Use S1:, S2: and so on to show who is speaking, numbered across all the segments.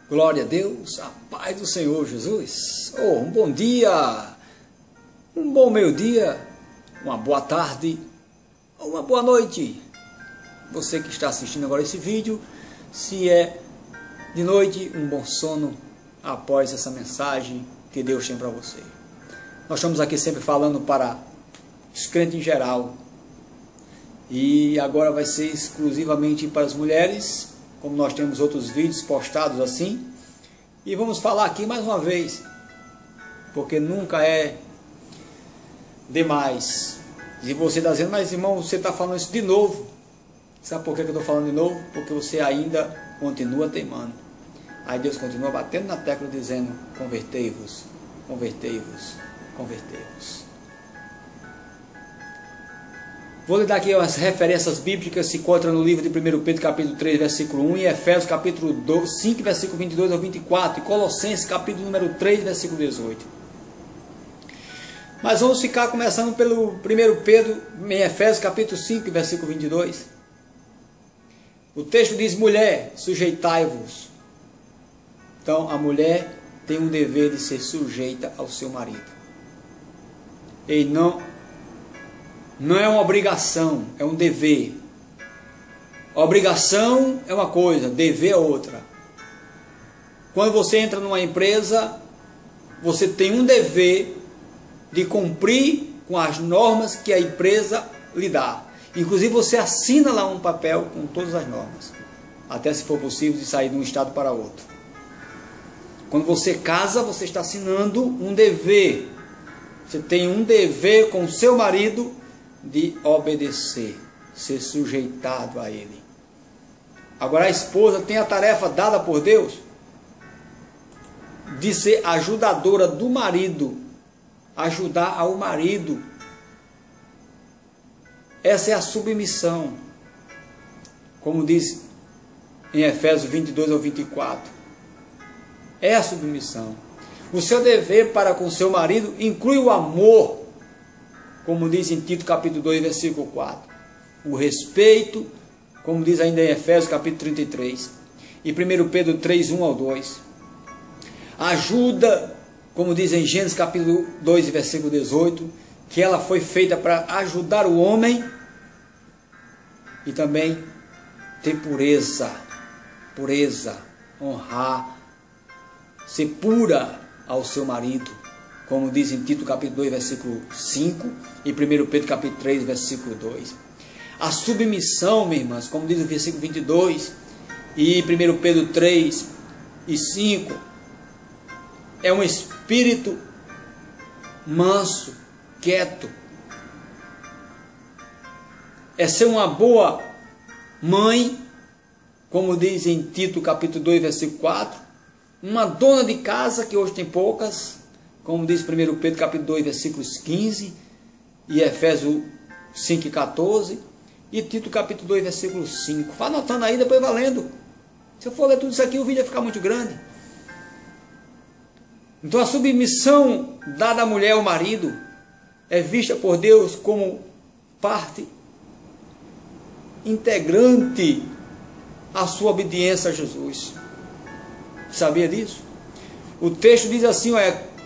S1: Glória a Deus, a paz do Senhor Jesus. Um bom dia, um bom meio-dia, uma boa tarde, uma boa noite. Você que está assistindo agora esse vídeo, se é de noite, um bom sono após essa mensagem que Deus tem para você. Nós estamos aqui sempre falando para os crentes em geral, e agora vai ser exclusivamente para as mulheres, como nós temos outros vídeos postados assim, e vamos falar aqui mais uma vez, porque nunca é demais. E você está dizendo, mas irmão, você está falando isso de novo. Sabe por que eu estou falando de novo? Porque você ainda continua teimando. Aí Deus continua batendo na tecla dizendo, convertei-vos, convertei-vos, convertei-vos. Vou lhe dar aqui as referências bíblicas, se encontra no livro de 1 Pedro capítulo 3, versículo 1, e Efésios capítulo 5, versículo 22 ao 24, e Colossenses capítulo número 3, versículo 18. Mas vamos ficar começando pelo 1 Pedro, em Efésios capítulo 5, versículo 22. O texto diz, mulher, sujeitai-vos. Então, a mulher tem um dever de ser sujeita ao seu marido. E não é uma obrigação, é um dever. Obrigação é uma coisa, dever é outra. Quando você entra numa empresa, você tem um dever de cumprir com as normas que a empresa lhe dá. Inclusive você assina lá um papel com todas as normas, até se for possível de sair de um estado para outro. Quando você casa, você está assinando um dever. Você tem um dever com o seu marido de obedecer, ser sujeitado a ele. Agora a esposa tem a tarefa dada por Deus de ser ajudadora do marido, ajudar ao marido. Essa é a submissão, como diz em Efésios 22 ao 24. É a submissão. O seu dever para com seu marido inclui o amor, como diz em Tito capítulo 2, versículo 4. O respeito, como diz ainda em Efésios capítulo 33. E 1 Pedro 3, 1 ao 2. Ajuda, como diz em Gênesis capítulo 2, versículo 18, que ela foi feita para ajudar o homem e também ter pureza, honrar, ser pura ao seu marido, como diz em Tito capítulo 2, versículo 5, e 1 Pedro capítulo 3, versículo 2. A submissão, minhas irmãs, como diz o versículo 22, e 1 Pedro 3 e 5, é um espírito manso, quieto. É ser uma boa mãe, como diz em Tito capítulo 2, versículo 4, uma dona de casa, que hoje tem poucas, como diz 1 Pedro capítulo 2, versículos 15, e Efésios 5 e 14, e Tito capítulo 2, versículo 5. Vá anotando aí, depois vai lendo. Se eu for ler tudo isso aqui, o vídeo vai ficar muito grande. Então a submissão dada à mulher ao marido é vista por Deus como parte integrante à sua obediência a Jesus. Sabia disso? O texto diz assim,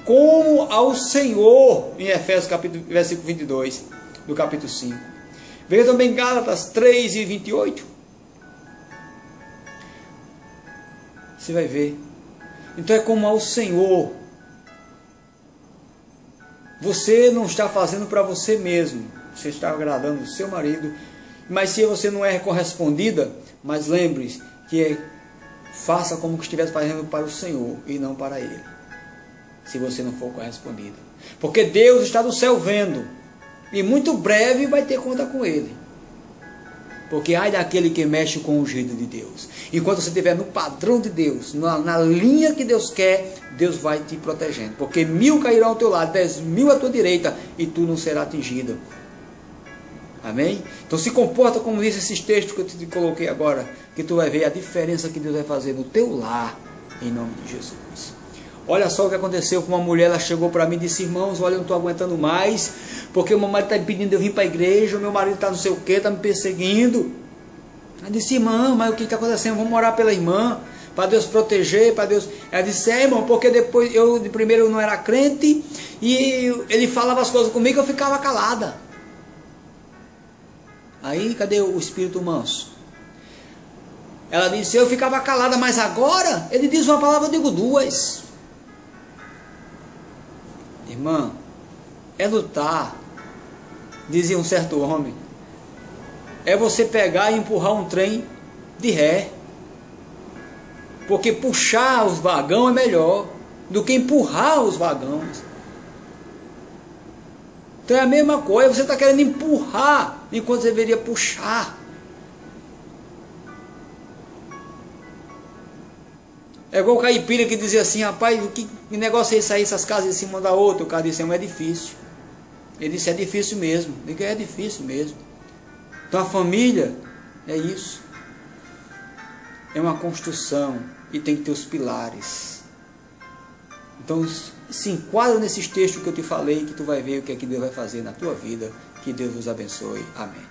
S1: como ao Senhor, em Efésios capítulo, versículo 22, do capítulo 5. Veja também Gálatas 3 e 28. Você vai ver. Então é como ao Senhor. Você não está fazendo para você mesmo. Você está agradando o seu marido. Mas se você não é correspondida, mas lembre-se que faça como que estivesse fazendo para o Senhor e não para Ele. Se você não for correspondido. Porque Deus está no céu vendo. E muito breve vai ter conta com Ele. Porque ai daquele que mexe com o jeito de Deus. Enquanto você estiver no padrão de Deus, na linha que Deus quer, Deus vai te protegendo. Porque 1000 cairão ao teu lado, 10.000 à tua direita, e tu não serás atingido. Amém? Então se comporta como diz esses textos que eu te coloquei agora, que tu vai ver a diferença que Deus vai fazer no teu lar, em nome de Jesus. Olha só o que aconteceu com uma mulher, ela chegou para mim e disse, irmãos, olha, eu não estou aguentando mais, porque o meu marido está me pedindo de eu vir para a igreja, o meu marido está não sei o que, está me perseguindo. Ela disse, irmã, mas o que está acontecendo? Vamos orar pela irmã. para Deus proteger, para Deus... Ela disse, irmão, porque depois, eu de primeiro eu não era crente, e ele falava as coisas comigo, eu ficava calada. Aí, cadê o espírito manso? Ela disse, eu ficava calada, mas agora, ele diz uma palavra, eu digo duas. Irmã, é lutar, dizia um certo homem. É você pegar e empurrar um trem de ré. Porque puxar os vagões é melhor do que empurrar os vagões. Então é a mesma coisa, você está querendo empurrar enquanto você deveria puxar. É igual o caipira que dizia assim, rapaz, que negócio é esse aí, essas casas em cima da outra? O cara disse, é difícil. Ele disse, é difícil mesmo. Eu digo, é difícil mesmo. Então a família é isso. É uma construção e tem que ter os pilares. Então se enquadra nesses textos que eu te falei, que tu vai ver o que é que Deus vai fazer na tua vida. Que Deus vos abençoe. Amém.